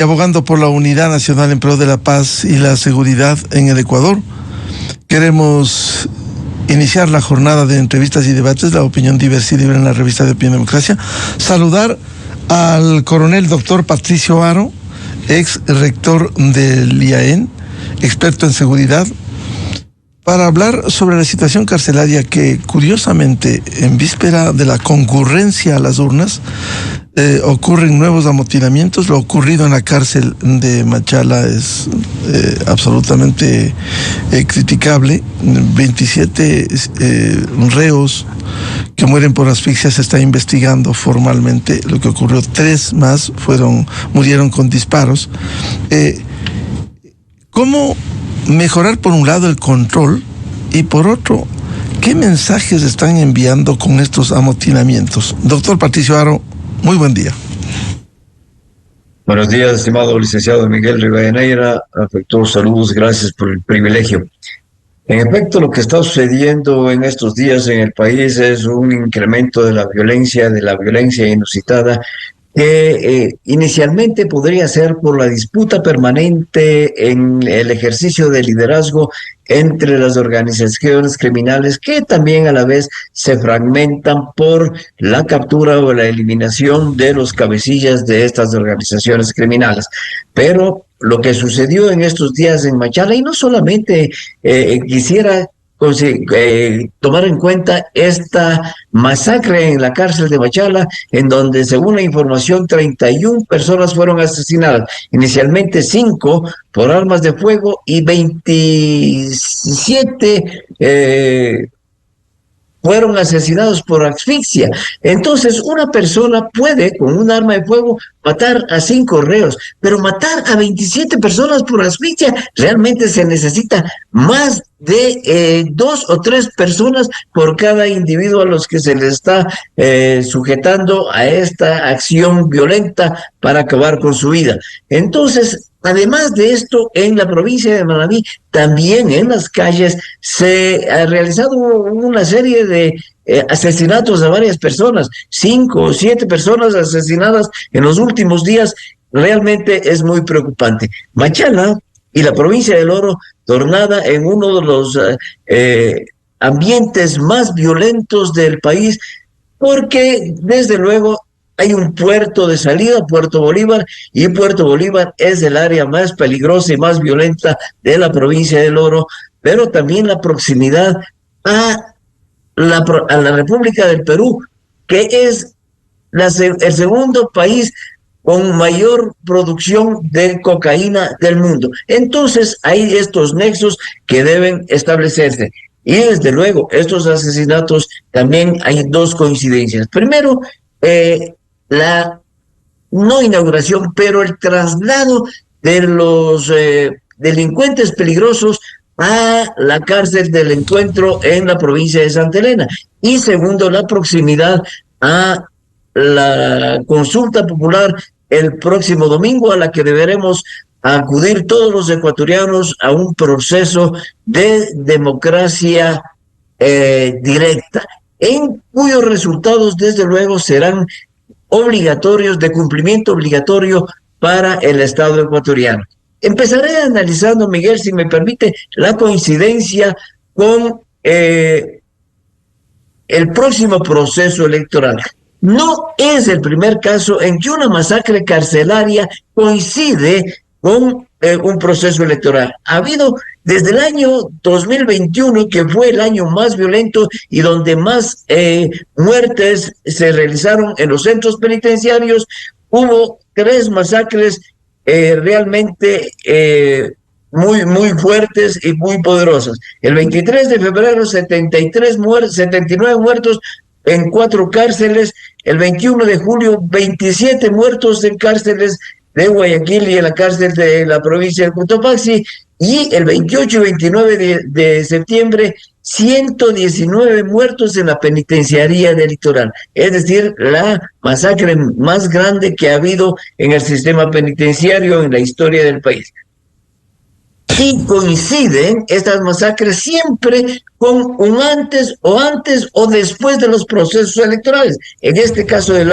y abogando por la unidad nacional en pro de la paz y la seguridad en el Ecuador. Queremos iniciar la jornada de entrevistas y debates, la opinión diversa y libre en la revista de Opinión Democracia. Saludar al coronel doctor Patricio Haro, ex rector del IAEN, experto en seguridad, para hablar sobre la situación carcelaria que, curiosamente, en víspera de la concurrencia a las urnas, ocurren nuevos amotinamientos. Lo ocurrido en la cárcel de Machala es absolutamente criticable. 27 reos que mueren por asfixia. Se está investigando formalmente lo que ocurrió. 3 más murieron con disparos. ¿Cómo mejorar, por un lado, el control y por otro, qué mensajes están enviando con estos amotinamientos? Doctor Patricio Haro, muy buen día. Buenos días, estimado licenciado Miguel Rivadeneira. Afectuosos saludos, gracias por el privilegio. En efecto, lo que está sucediendo en estos días en el país es un incremento de la violencia inusitada, que inicialmente podría ser por la disputa permanente en el ejercicio de liderazgo entre las organizaciones criminales, que también a la vez se fragmentan por la captura o la eliminación de los cabecillas de estas organizaciones criminales. Pero lo que sucedió en estos días en Machala, y no solamente quisiera tomar en cuenta esta masacre en la cárcel de Machala, en donde, según la información, 31 personas fueron asesinadas. Inicialmente 5 por armas de fuego y 27 fueron asesinados por asfixia. Entonces, una persona puede, con un arma de fuego, matar a 5 reos, pero matar a 27 personas por asfixia, realmente se necesita más de 2 o 3 personas por cada individuo a los que se les está sujetando a esta acción violenta para acabar con su vida. Entonces, además de esto, en la provincia de Manabí, también en las calles se ha realizado una serie de asesinatos de varias personas, 5 o 7 personas asesinadas en los últimos días. Realmente es muy preocupante. Machala y la provincia del Oro, tornada en uno de los ambientes más violentos del país, porque desde luego hay un puerto de salida, Puerto Bolívar, y Puerto Bolívar es el área más peligrosa y más violenta de la provincia del Oro, pero también la proximidad a la República del Perú, que es el segundo país con mayor producción de cocaína del mundo. Entonces hay estos nexos que deben establecerse. Y desde luego, estos asesinatos también hay 2 coincidencias. Primero, la no inauguración, pero el traslado de los delincuentes peligrosos a la cárcel del Encuentro en la provincia de Santa Elena. Y segundo, la proximidad a la consulta popular el próximo domingo, a la que deberemos acudir todos los ecuatorianos a un proceso de democracia directa, en cuyos resultados desde luego serán obligatorios, de cumplimiento obligatorio para el Estado ecuatoriano. Empezaré analizando, Miguel, si me permite, la coincidencia con el próximo proceso electoral. No es el primer caso en que una masacre carcelaria coincide con un proceso electoral. Ha habido desde el año 2021, que fue el año más violento y donde más muertes se realizaron en los centros penitenciarios, hubo 3 masacres realmente muy fuertes y muy poderosas. El 23 de febrero, 79 muertos en 4 cárceles. El 21 de julio, 27 muertos en cárceles de Guayaquil y en la cárcel de la provincia de Cotopaxi. Y el 28 y 29 de septiembre, 119 muertos en la penitenciaría del Litoral. Es decir, la masacre más grande que ha habido en el sistema penitenciario en la historia del país. Y coinciden estas masacres siempre con un antes o después de los procesos electorales. En este caso del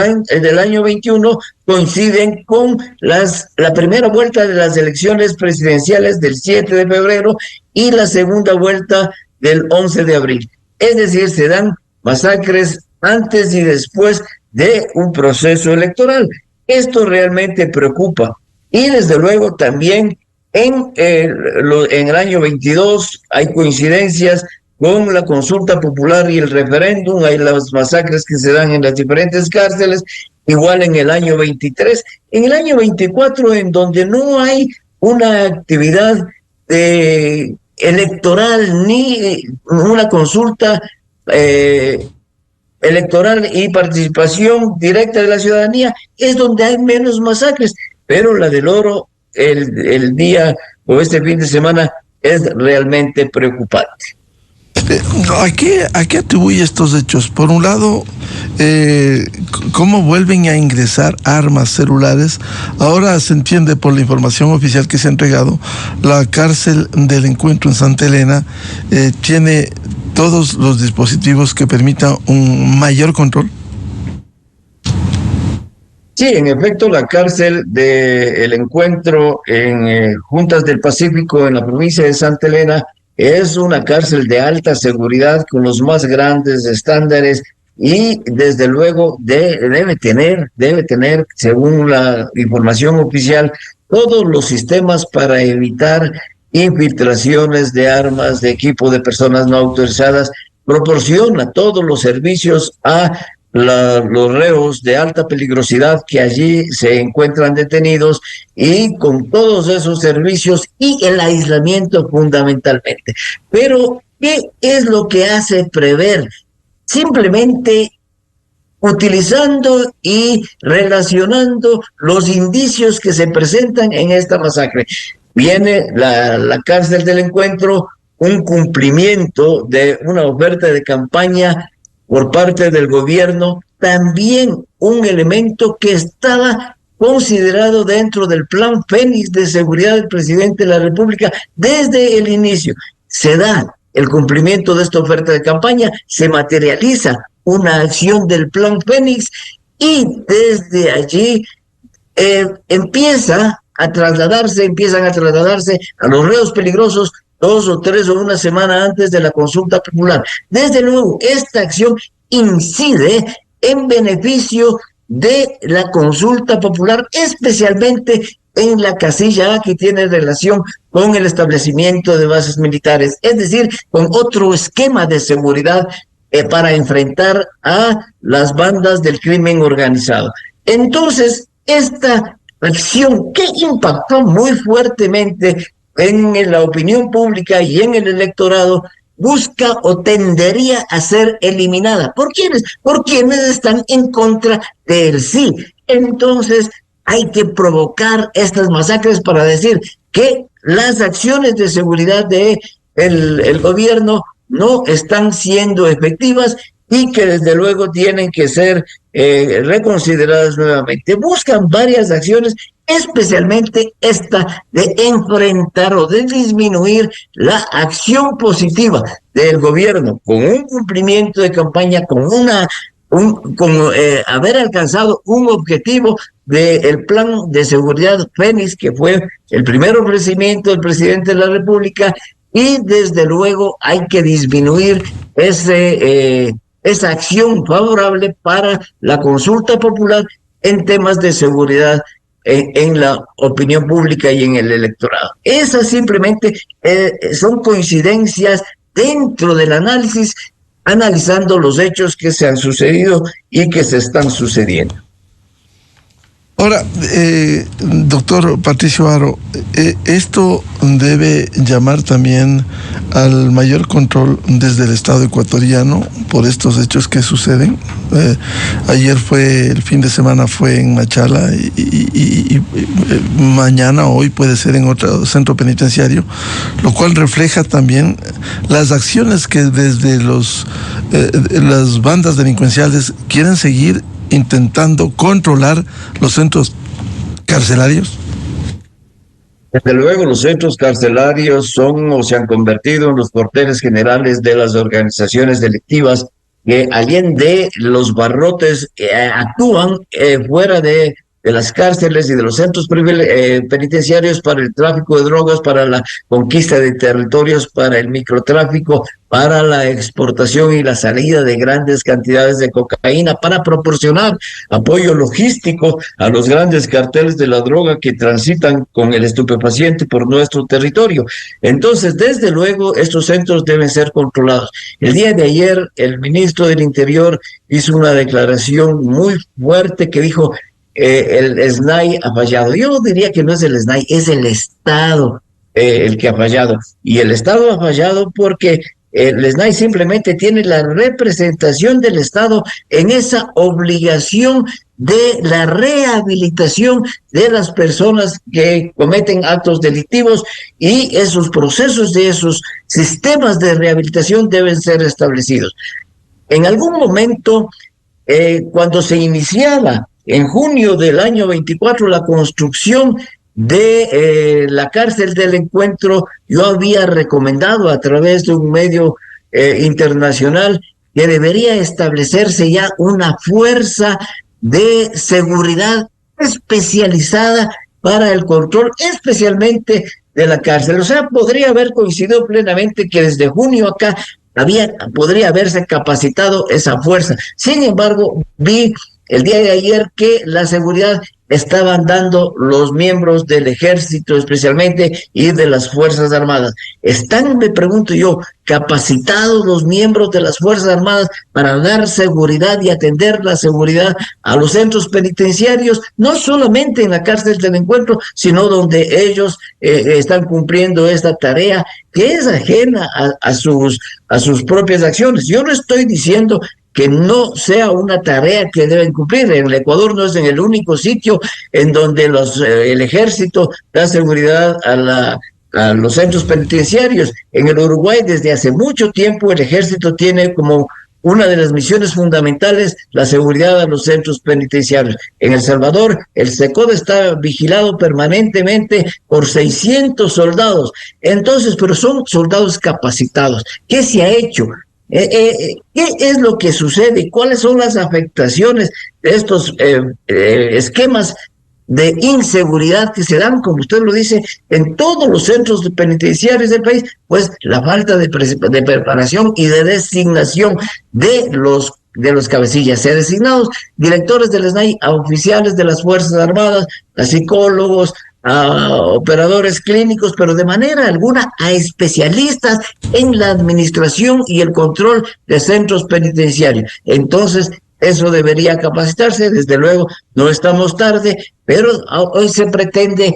año 21 coinciden con la primera vuelta de las elecciones presidenciales del 7 de febrero y la segunda vuelta del 11 de abril. Es decir, se dan masacres antes y después de un proceso electoral. Esto realmente preocupa. Y desde luego también en el año 22 hay coincidencias con la consulta popular y el referéndum, hay las masacres que se dan en las diferentes cárceles, igual en el año 23. En el año 24, en donde no hay una actividad electoral ni una consulta electoral y participación directa de la ciudadanía, es donde hay menos masacres, pero la del Oro, el día o este fin de semana, es realmente preocupante. ¿A qué atribuye estos hechos? Por un lado, cómo vuelven a ingresar armas celulares. Ahora se entiende por la información oficial que se ha entregado, la cárcel del Encuentro en Santa Elena tiene todos los dispositivos que permitan un mayor control. Sí, en efecto, la cárcel del Encuentro en Juntas del Pacífico, en la provincia de Santa Elena, es una cárcel de alta seguridad con los más grandes estándares y desde luego debe tener, según la información oficial, todos los sistemas para evitar infiltraciones de armas, de equipo de personas no autorizadas, proporciona todos los servicios a los reos de alta peligrosidad que allí se encuentran detenidos, y con todos esos servicios y el aislamiento fundamentalmente. Pero, ¿qué es lo que hace prever? Simplemente utilizando y relacionando los indicios que se presentan en esta masacre. Viene la cárcel del Encuentro, un cumplimiento de una oferta de campaña por parte del gobierno, también un elemento que estaba considerado dentro del plan Fénix de seguridad del presidente de la República desde el inicio. Se da el cumplimiento de esta oferta de campaña, se materializa una acción del plan Fénix y desde allí empiezan a trasladarse a los reos peligrosos 2 o 3 o una semana antes de la consulta popular. Desde luego, esta acción incide en beneficio de la consulta popular, especialmente en la casilla A, que tiene relación con el establecimiento de bases militares, es decir, con otro esquema de seguridad para enfrentar a las bandas del crimen organizado. Entonces, esta acción que impactó muy fuertemente en la opinión pública y en el electorado, busca o tendería a ser eliminada. ¿Por quiénes? Por quienes están en contra del sí. Entonces, hay que provocar estas masacres para decir que las acciones de seguridad de el gobierno no están siendo efectivas y que desde luego tienen que ser reconsideradas nuevamente. Buscan varias acciones, especialmente esta de enfrentar o de disminuir la acción positiva del gobierno con un cumplimiento de campaña, con haber alcanzado un objetivo del plan de seguridad Fénix, que fue el primer ofrecimiento del presidente de la República, y desde luego hay que disminuir esa acción favorable para la consulta popular en temas de seguridad en la opinión pública y en el electorado. Esas simplemente son coincidencias dentro del análisis, analizando los hechos que se han sucedido y que se están sucediendo. Ahora, doctor Patricio Haro, esto debe llamar también al mayor control desde el Estado ecuatoriano por estos hechos que suceden. Ayer el fin de semana fue en Machala y mañana, hoy puede ser en otro centro penitenciario, lo cual refleja también las acciones que desde las bandas delincuenciales quieren seguir intentando controlar los centros carcelarios. Desde luego, los centros carcelarios son o se han convertido en los cuarteles generales de las organizaciones delictivas que allende los barrotes actúan fuera de las cárceles y de los centros penitenciarios para el tráfico de drogas, para la conquista de territorios, para el microtráfico, para la exportación y la salida de grandes cantidades de cocaína, para proporcionar apoyo logístico a los grandes carteles de la droga que transitan con el estupefaciente por nuestro territorio. Entonces, desde luego, estos centros deben ser controlados. El día de ayer, el ministro del Interior hizo una declaración muy fuerte que dijo, el SNAI ha fallado. Yo diría que no es el SNAI, es el Estado el que ha fallado. Y el Estado ha fallado porque el SNAI simplemente tiene la representación del Estado en esa obligación de la rehabilitación de las personas que cometen actos delictivos, y esos procesos de esos sistemas de rehabilitación deben ser establecidos. En algún momento, cuando se iniciaba en junio del año 24 la construcción de la cárcel del Encuentro, yo había recomendado a través de un medio internacional que debería establecerse ya una fuerza de seguridad especializada para el control, especialmente de la cárcel. O sea, podría haber coincidido plenamente que desde junio acá podría haberse capacitado esa fuerza. Sin embargo, vi el día de ayer que la seguridad estaban dando los miembros del ejército especialmente y de las Fuerzas Armadas. ¿Están, me pregunto yo, capacitados los miembros de las Fuerzas Armadas para dar seguridad y atender la seguridad a los centros penitenciarios, no solamente en la cárcel del Encuentro, sino donde ellos están cumpliendo esta tarea que es ajena a sus propias acciones? Yo no estoy diciendo que no sea una tarea que deben cumplir. En el Ecuador no es en el único sitio en donde el ejército da seguridad a los centros penitenciarios. En el Uruguay, desde hace mucho tiempo, el ejército tiene como una de las misiones fundamentales la seguridad a los centros penitenciarios. En El Salvador, el SECOD está vigilado permanentemente por 600 soldados. Entonces, pero son soldados capacitados. ¿Qué se ha hecho? ¿Qué es lo que sucede? ¿Cuáles son las afectaciones de estos esquemas de inseguridad que se dan, como usted lo dice, en todos los centros penitenciarios del país? Pues la falta de preparación y de designación de los cabecillas, sea designados directores del SNAI, a oficiales de las Fuerzas Armadas, a psicólogos, a operadores clínicos, pero de manera alguna a especialistas en la administración y el control de centros penitenciarios. Entonces, eso debería capacitarse. Desde luego, no estamos tarde, pero hoy se pretende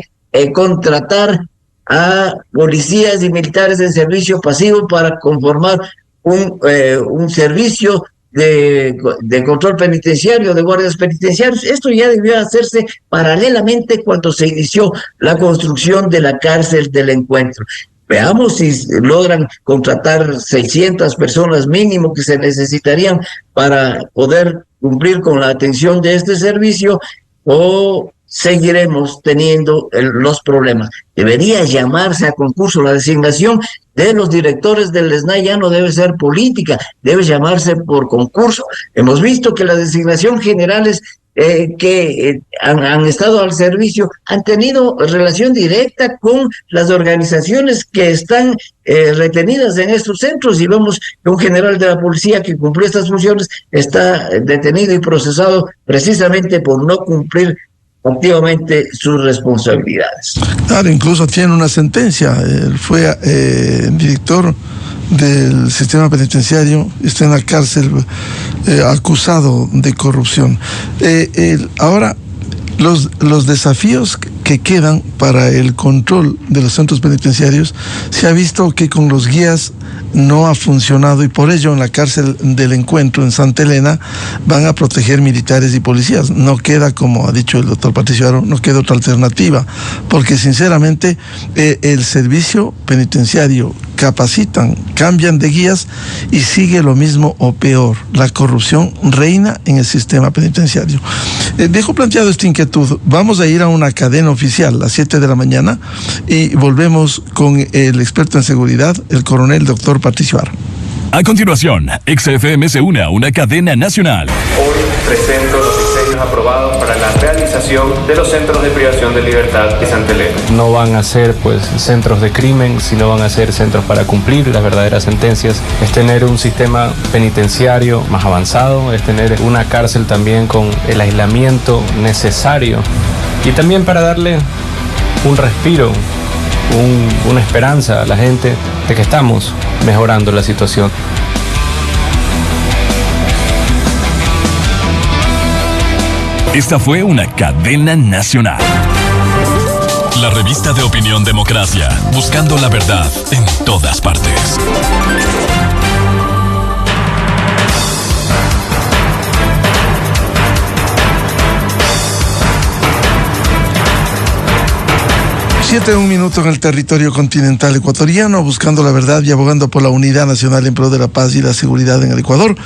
contratar a policías y militares en servicio pasivo para conformar un servicio de control penitenciario, de guardias penitenciarios. Esto ya debió hacerse paralelamente cuando se inició la construcción de la cárcel del Encuentro. Veamos si logran contratar 600 personas mínimo que se necesitarían para poder cumplir con la atención de este servicio, o seguiremos teniendo los problemas. Debería llamarse a concurso. La designación de los directores del SNAI ya no debe ser política, debe llamarse por concurso. Hemos visto que las designaciones generales que han estado al servicio han tenido relación directa con las organizaciones que están retenidas en estos centros, y vemos que un general de la policía que cumplió estas funciones está detenido y procesado precisamente por no cumplir activamente sus responsabilidades. Claro, incluso tiene una sentencia. Él fue director del sistema penitenciario, está en la cárcel acusado de corrupción. Ahora, los desafíos que quedan para el control de los centros penitenciarios, se ha visto que con los guías no ha funcionado, y por ello en la cárcel del Encuentro en Santa Elena van a proteger militares y policías. No queda, como ha dicho el doctor Patricio Aro, no queda otra alternativa, porque sinceramente el servicio penitenciario capacitan, cambian de guías y sigue lo mismo o peor. La corrupción reina en el sistema penitenciario. Dejo planteado esta inquietud. Vamos a ir a una cadena oficial a las 7 de la mañana y volvemos con el experto en seguridad, el coronel doctor Patricio Aro. A continuación, XFM se une a una cadena nacional. Hoy presento los diseños aprobados para la realización de los centros de privación de libertad de Santa Elena. No van a ser centros de crimen, sino van a ser centros para cumplir las verdaderas sentencias. Es tener un sistema penitenciario más avanzado, es tener una cárcel también con el aislamiento necesario y también para darle un respiro, una esperanza a la gente de que estamos mejorando la situación. Esta fue una cadena nacional. La revista de opinión Democracia, buscando la verdad en todas partes. Siete, un minuto en el territorio continental ecuatoriano, buscando la verdad y abogando por la unidad nacional en pro de la paz y la seguridad en el Ecuador.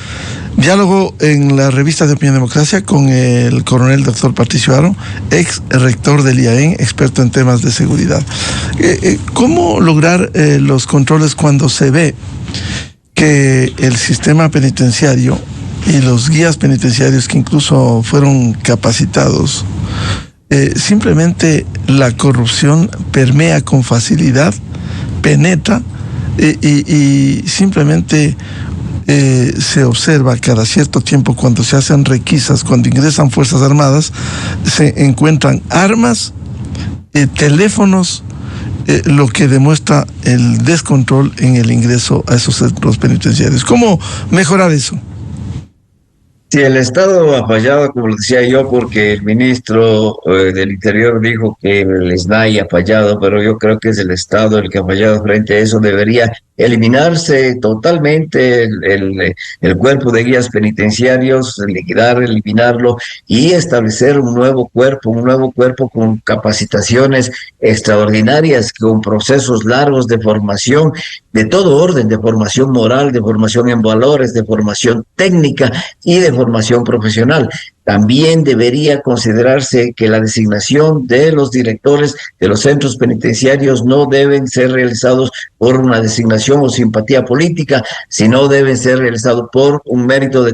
Diálogo en la revista de Opinión Democracia con el coronel doctor Patricio Aro, ex rector del IAEN, experto en temas de seguridad. ¿Cómo lograr los controles cuando se ve que el sistema penitenciario y los guías penitenciarios que incluso fueron capacitados, simplemente la corrupción permea con facilidad, penetra y simplemente se observa cada cierto tiempo cuando se hacen requisas, cuando ingresan Fuerzas Armadas, se encuentran armas, teléfonos, lo que demuestra el descontrol en el ingreso a esos centros penitenciarios? ¿Cómo mejorar eso? Si el Estado ha fallado, como lo decía yo, porque el ministro del Interior dijo que el SNAI ha fallado, pero yo creo que es el Estado el que ha fallado frente a eso. Debería eliminarse totalmente el cuerpo de guías penitenciarios, eliminarlo y establecer un nuevo cuerpo con capacitaciones extraordinarias, con procesos largos de formación, de todo orden, de formación moral, de formación en valores, de formación técnica y de formación profesional. También debería considerarse que la designación de los directores de los centros penitenciarios no deben ser realizados por una designación o simpatía política, sino deben ser realizados por un mérito,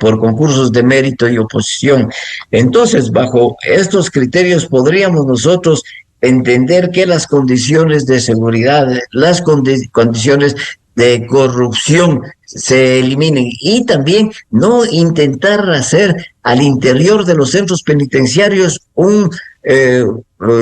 por concursos de mérito y oposición. Entonces, bajo estos criterios podríamos nosotros entender que las condiciones de seguridad, las condiciones de corrupción se eliminen y también no intentar hacer al interior de los centros penitenciarios un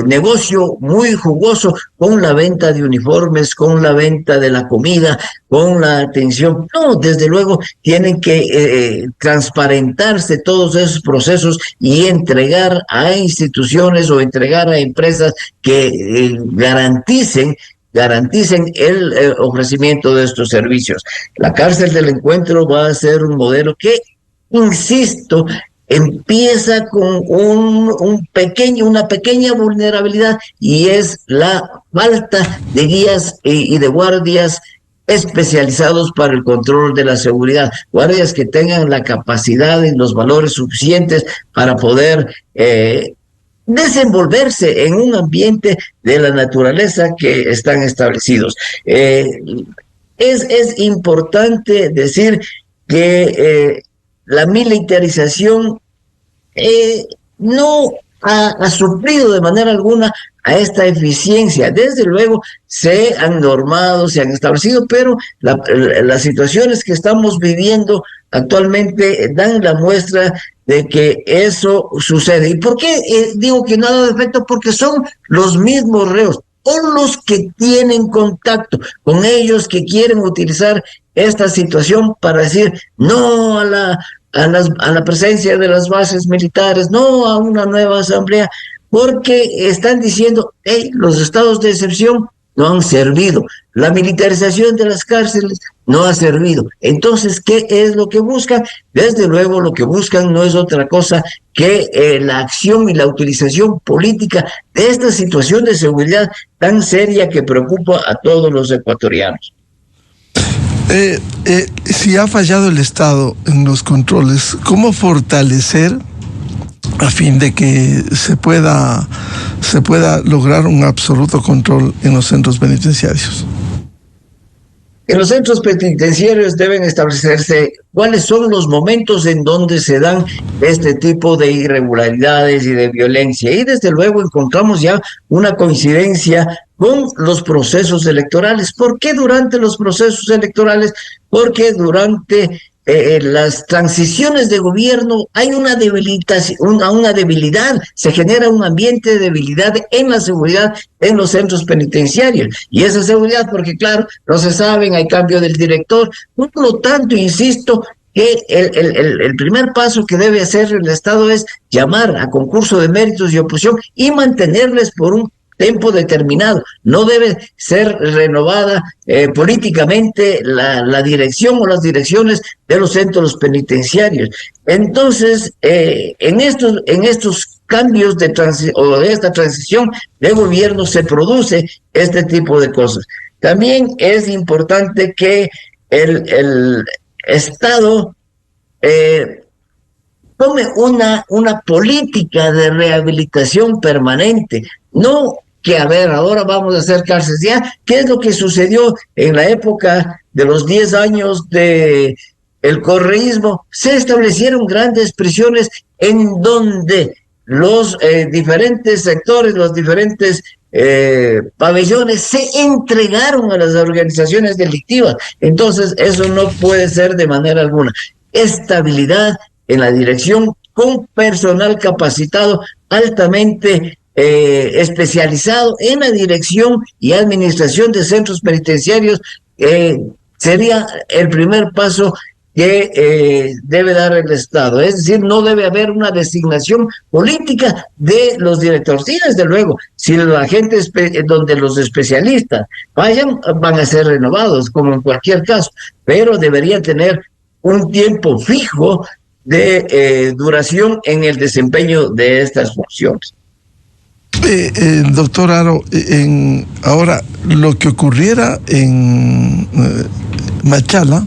negocio muy jugoso con la venta de uniformes, con la venta de la comida, con la atención. No, desde luego tienen que transparentarse todos esos procesos y entregar a instituciones o entregar a empresas que garanticen el ofrecimiento de estos servicios. La cárcel del encuentro va a ser un modelo que, insisto, empieza con una pequeña vulnerabilidad, y es la falta de guías y de guardias especializados para el control de la seguridad, guardias que tengan la capacidad y los valores suficientes para poder desenvolverse en un ambiente de la naturaleza que están establecidos. Es importante decir que la militarización no ha suplido de manera alguna a esta eficiencia. Desde luego se han normado, se han establecido, pero las situaciones que estamos viviendo actualmente dan la muestra de que eso sucede. ¿Y por qué digo que no ha dado efecto? Porque son los mismos reos o los que tienen contacto con ellos, que quieren utilizar esta situación para decir no a la presencia de las bases militares, no a una nueva asamblea, porque están diciendo, hey, los estados de excepción no han servido. La militarización de las cárceles no ha servido. Entonces, ¿qué es lo que buscan? Desde luego, lo que buscan no es otra cosa que la acción y la utilización política de esta situación de seguridad tan seria que preocupa a todos los ecuatorianos. Si ha fallado el Estado en los controles, ¿cómo fortalecer a fin de que se pueda lograr un absoluto control en los centros penitenciarios? En los centros penitenciarios deben establecerse cuáles son los momentos en donde se dan este tipo de irregularidades y de violencia. Y desde luego encontramos ya una coincidencia con los procesos electorales. ¿Por qué durante los procesos electorales? Porque durante las transiciones de gobierno hay una debilitación, una debilidad, se genera un ambiente de debilidad en la seguridad en los centros penitenciarios. Y esa seguridad, porque claro, no se saben, hay cambio del director. Por lo tanto, insisto, que el primer paso que debe hacer el Estado es llamar a concurso de méritos y oposición y mantenerles por un tiempo determinado. No debe ser renovada políticamente la dirección o las direcciones de los centros penitenciarios. Entonces, en estos cambios de esta transición de gobierno se produce este tipo de cosas. También es importante que el Estado tome una política de rehabilitación permanente, no que, a ver, ahora vamos a hacer cárceles. Ya, ¿qué es lo que sucedió en la época de los 10 años de el correísmo? Se establecieron grandes prisiones en donde los diferentes sectores, los diferentes pabellones se entregaron a las organizaciones delictivas. Entonces, eso no puede ser de manera alguna. Estabilidad en la dirección con personal capacitado altamente especializado en la dirección y administración de centros penitenciarios, sería el primer paso que debe dar el Estado. Es decir, no debe haber una designación política de los directores. Sí, desde luego, si la gente donde los especialistas vayan, van a ser renovados, como en cualquier caso, pero deberían tener un tiempo fijo de duración en el desempeño de estas funciones. Doctor Haro, ahora lo que ocurriera en Machala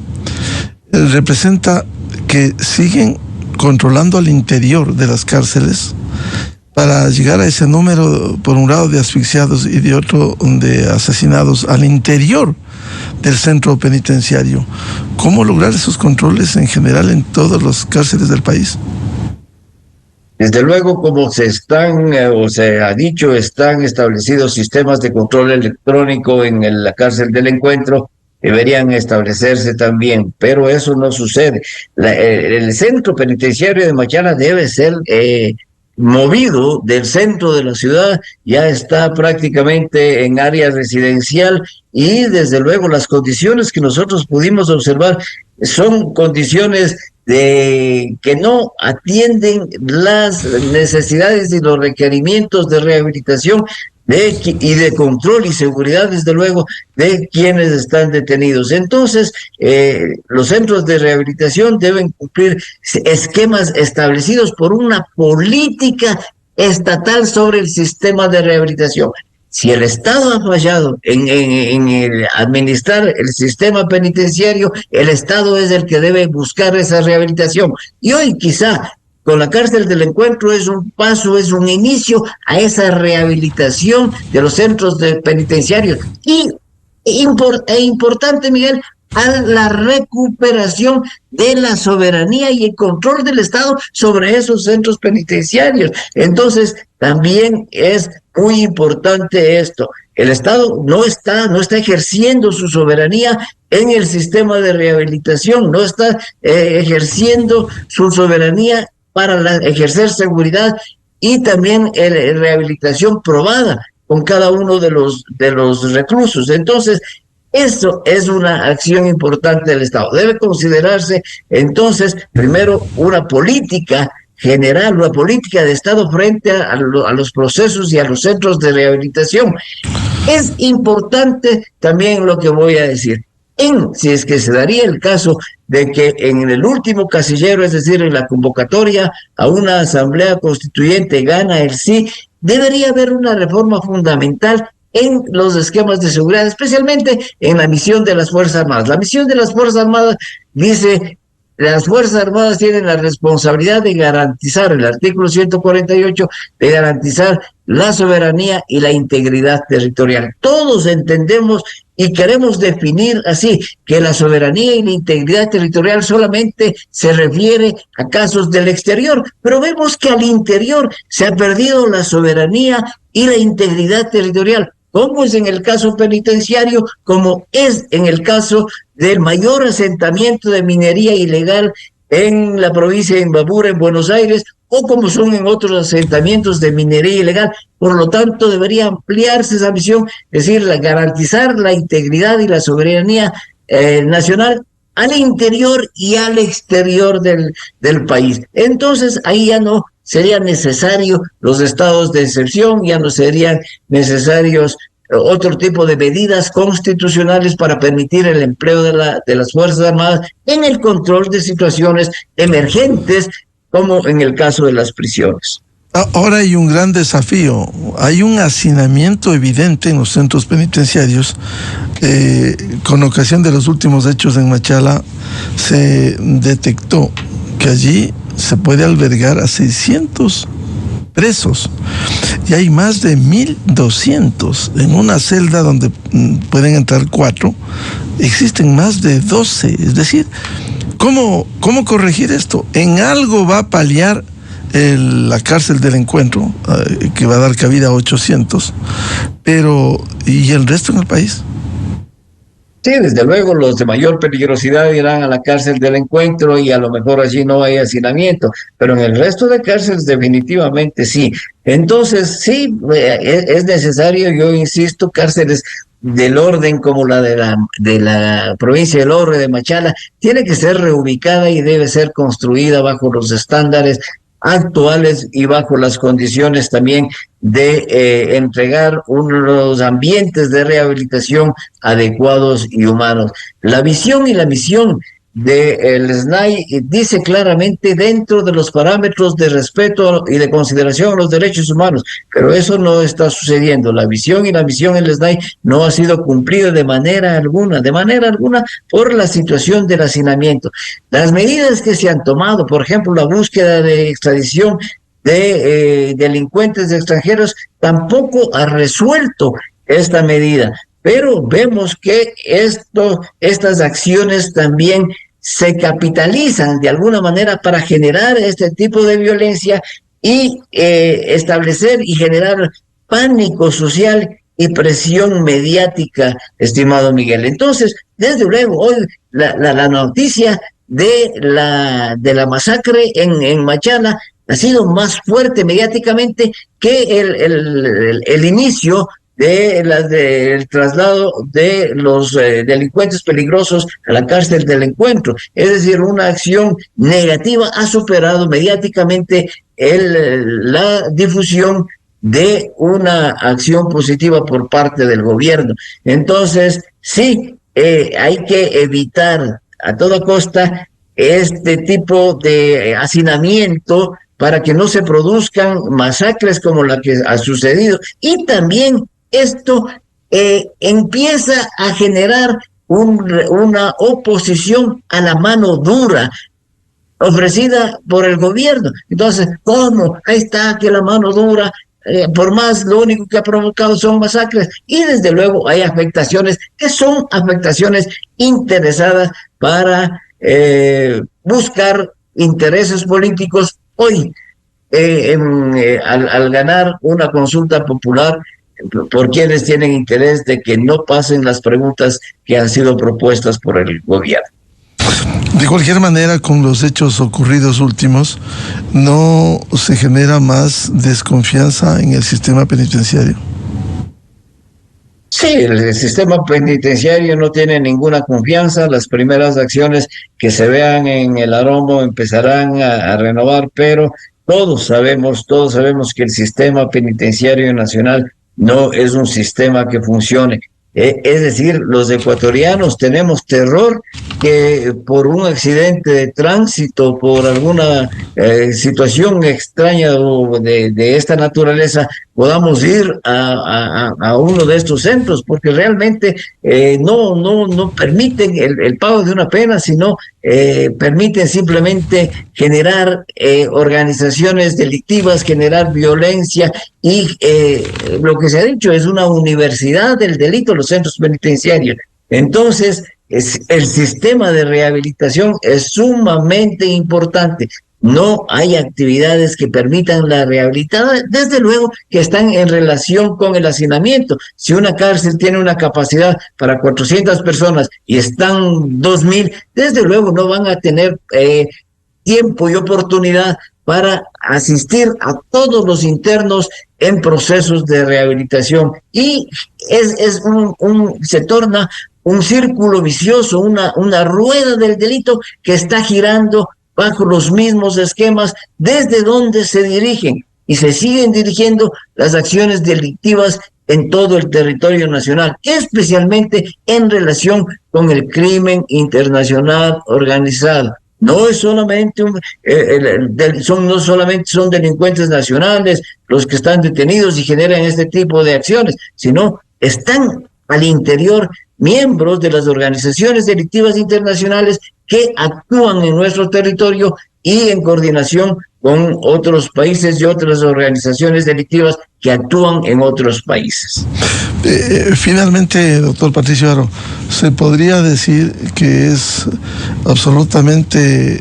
representa que siguen controlando al interior de las cárceles para llegar a ese número, por un lado, de asfixiados y de otro de asesinados al interior del centro penitenciario. ¿Cómo lograr esos controles en general en todas las cárceles del país? Desde luego, como se ha dicho, están establecidos sistemas de control electrónico en la cárcel del Encuentro, deberían establecerse también, pero eso no sucede. El centro penitenciario de Machala debe ser movido del centro de la ciudad, ya está prácticamente en área residencial y desde luego las condiciones que nosotros pudimos observar son condiciones que no atienden las necesidades y los requerimientos de rehabilitación y de control y seguridad, desde luego, de quienes están detenidos. Entonces, los centros de rehabilitación deben cumplir esquemas establecidos por una política estatal sobre el sistema de rehabilitación. Si el Estado ha fallado en administrar el sistema penitenciario, el Estado es el que debe buscar esa rehabilitación. Y hoy quizá con la cárcel del Encuentro es un paso, es un inicio a esa rehabilitación de los centros penitenciarios. Y importante, Miguel, a la recuperación de la soberanía y el control del Estado sobre esos centros penitenciarios. Entonces, también es muy importante esto. El Estado no está ejerciendo su soberanía en el sistema de rehabilitación, no está ejerciendo su soberanía para ejercer seguridad y también rehabilitación probada con cada uno de los reclusos. Entonces, eso es una acción importante del Estado. Debe considerarse, entonces, primero, una política general, una política de Estado frente a los procesos y a los centros de rehabilitación. Es importante también lo que voy a decir. si es que se daría el caso de que en el último casillero, es decir, en la convocatoria a una asamblea constituyente, gana el sí, debería haber una reforma fundamental en los esquemas de seguridad, especialmente en la misión de las Fuerzas Armadas. La misión de las Fuerzas Armadas dice: las Fuerzas Armadas tienen la responsabilidad de garantizar, el artículo 148, de garantizar la soberanía y la integridad territorial. Todos entendemos y queremos definir así, que la soberanía y la integridad territorial solamente se refiere a casos del exterior, pero vemos que al interior se ha perdido la soberanía y la integridad territorial, como es en el caso penitenciario, como es en el caso del mayor asentamiento de minería ilegal en la provincia de Imbabura, en Buenos Aires, o como son en otros asentamientos de minería ilegal. Por lo tanto, debería ampliarse esa misión, es decir, garantizar la integridad y la soberanía nacional al interior y al exterior del país. Entonces, ahí ya no serían necesarios los estados de excepción, ya no serían necesarios otro tipo de medidas constitucionales para permitir el empleo de las Fuerzas Armadas en el control de situaciones emergentes, como en el caso de las prisiones. Ahora hay un gran desafío, hay un hacinamiento evidente en los centros penitenciarios. Con ocasión de los últimos hechos en Machala, se detectó que allí se puede albergar a 600 presos y hay más de 1.200 en una celda donde pueden entrar 4, existen más de 12, es decir, ¿cómo corregir esto? En algo va a paliar la cárcel del Encuentro, que va a dar cabida a 800, pero ¿y el resto en el país? Sí, desde luego los de mayor peligrosidad irán a la cárcel del Encuentro y a lo mejor allí no hay hacinamiento, pero en el resto de cárceles definitivamente sí. Entonces sí, es necesario, yo insisto, cárceles del orden como la de la provincia del Orre, de Machala, tiene que ser reubicada y debe ser construida bajo los estándares actuales y bajo las condiciones también de entregar unos ambientes de rehabilitación adecuados y humanos. La visión y la misión del SNAI dice claramente dentro de los parámetros de respeto y de consideración a los derechos humanos, pero eso no está sucediendo. La visión y la misión del SNAI no ha sido cumplida de manera alguna por la situación del hacinamiento. Las medidas que se han tomado, por ejemplo, la búsqueda de extradición de delincuentes extranjeros, tampoco ha resuelto esta medida, pero vemos que estas acciones también se capitalizan de alguna manera para generar este tipo de violencia y establecer y generar pánico social y presión mediática, estimado Miguel. Entonces, desde luego, hoy la noticia de la masacre en Machala ha sido más fuerte mediáticamente que el inicio del traslado de los delincuentes peligrosos a la cárcel del Encuentro. Es decir, una acción negativa ha superado mediáticamente la difusión de una acción positiva por parte del gobierno. Entonces, sí, hay que evitar a toda costa este tipo de hacinamiento para que no se produzcan masacres como la que ha sucedido. Y también esto empieza a generar una oposición a la mano dura ofrecida por el gobierno. Entonces, ¿cómo? Ahí está que la mano dura, por más, lo único que ha provocado son masacres. Y desde luego hay afectaciones que son afectaciones interesadas para buscar intereses políticos hoy, al ganar una consulta popular por quienes tienen interés de que no pasen las preguntas que han sido propuestas por el gobierno. De cualquier manera, con los hechos ocurridos últimos, ¿no se genera más desconfianza en el sistema penitenciario? Sí, el sistema penitenciario no tiene ninguna confianza. Las primeras acciones que se vean en el aroma empezarán a renovar, pero todos sabemos que el sistema penitenciario nacional no es un sistema que funcione. Es decir, los ecuatorianos tenemos terror que por un accidente de tránsito, por alguna situación extraña o de esta naturaleza, podamos ir a uno de estos centros, porque realmente no permiten el pago de una pena, sino permiten simplemente generar organizaciones delictivas, generar violencia, y lo que se ha dicho es una universidad del delito, los centros penitenciarios. Entonces, el sistema de rehabilitación es sumamente importante. No hay actividades que permitan la rehabilitación, desde luego que están en relación con el hacinamiento. Si una cárcel tiene una capacidad para 400 personas y están 2,000, desde luego no van a tener tiempo y oportunidad para asistir a todos los internos en procesos de rehabilitación. Y se torna un círculo vicioso, una rueda del delito que está girando bajo los mismos esquemas desde donde se dirigen y se siguen dirigiendo las acciones delictivas en todo el territorio nacional, especialmente en relación con el crimen internacional organizado. No es solamente no solamente son delincuentes nacionales los que están detenidos y generan este tipo de acciones, sino están al interior miembros de las organizaciones delictivas internacionales que actúan en nuestro territorio y en coordinación con otros países y otras organizaciones delictivas que actúan en otros países. Finalmente, doctor Patricio Haro, ¿se podría decir que es absolutamente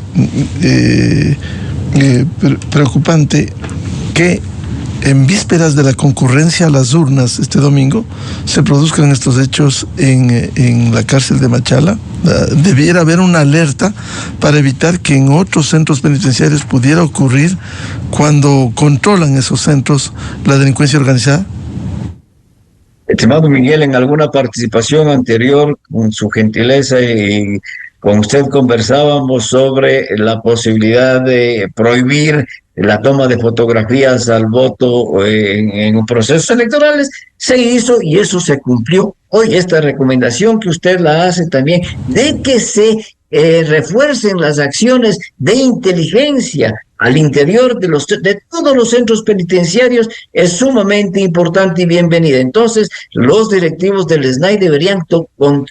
preocupante que en vísperas de la concurrencia a las urnas este domingo se produzcan estos hechos en la cárcel de Machala? Debiera haber una alerta para evitar que en otros centros penitenciarios pudiera ocurrir cuando controlan esos centros la delincuencia organizada. Estimado Miguel, en alguna participación anterior, con su gentileza y con usted conversábamos sobre la posibilidad de prohibir la toma de fotografías al voto en procesos electorales. Se hizo y eso se cumplió. Hoy esta recomendación que usted la hace también de que se refuercen las acciones de inteligencia al interior de todos los centros penitenciarios es sumamente importante y bienvenida. Entonces, los directivos del SNAI deberían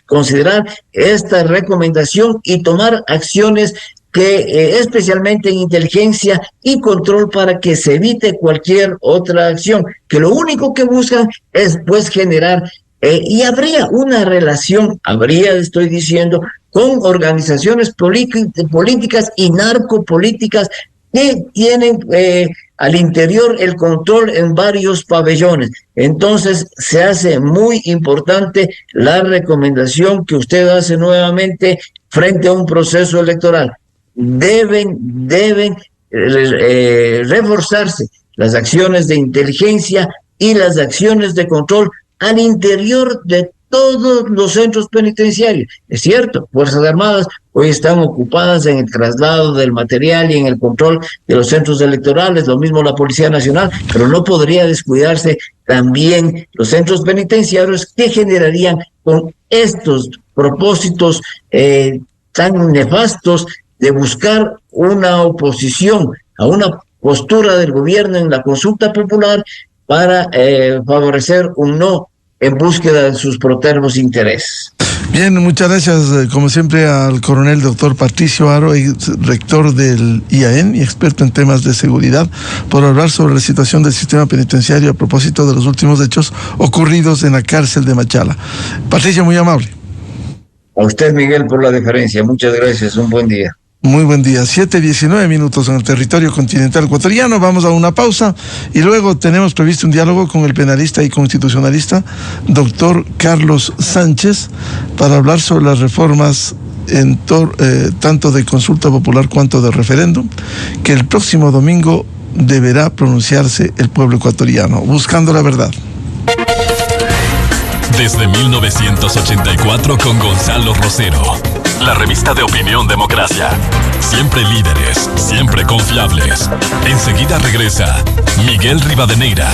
considerar esta recomendación y tomar acciones que especialmente en inteligencia y control para que se evite cualquier otra acción, que lo único que buscan es pues generar y habría una relación, estoy diciendo, con organizaciones políticas y narcopolíticas que tienen al interior el control en varios pabellones. Entonces se hace muy importante la recomendación que usted hace nuevamente frente a un proceso electoral. Deben reforzarse las acciones de inteligencia y las acciones de control al interior de todos los centros penitenciarios. Es cierto, Fuerzas Armadas hoy están ocupadas en el traslado del material y en el control de los centros electorales, lo mismo la Policía Nacional, pero no podría descuidarse también los centros penitenciarios que generarían con estos propósitos tan nefastos de buscar una oposición a una postura del gobierno en la consulta popular para favorecer un no en búsqueda de sus protervos intereses. Bien, muchas gracias, como siempre, al coronel doctor Patricio Haro, rector del IAEN y experto en temas de seguridad, por hablar sobre la situación del sistema penitenciario a propósito de los últimos hechos ocurridos en la cárcel de Machala. Patricio, muy amable. A usted, Miguel, por la deferencia. Muchas gracias. Un buen día. Muy buen día. 7:19 en el territorio continental ecuatoriano. Vamos a una pausa y luego tenemos previsto un diálogo con el penalista y constitucionalista doctor Carlos Sánchez para hablar sobre las reformas tanto de consulta popular cuanto de referéndum que el próximo domingo deberá pronunciarse el pueblo ecuatoriano, buscando la verdad. Desde 1984 con Gonzalo Rosero. La revista de Opinión Democracia. Siempre líderes, siempre confiables. Enseguida regresa Miguel Rivadeneira.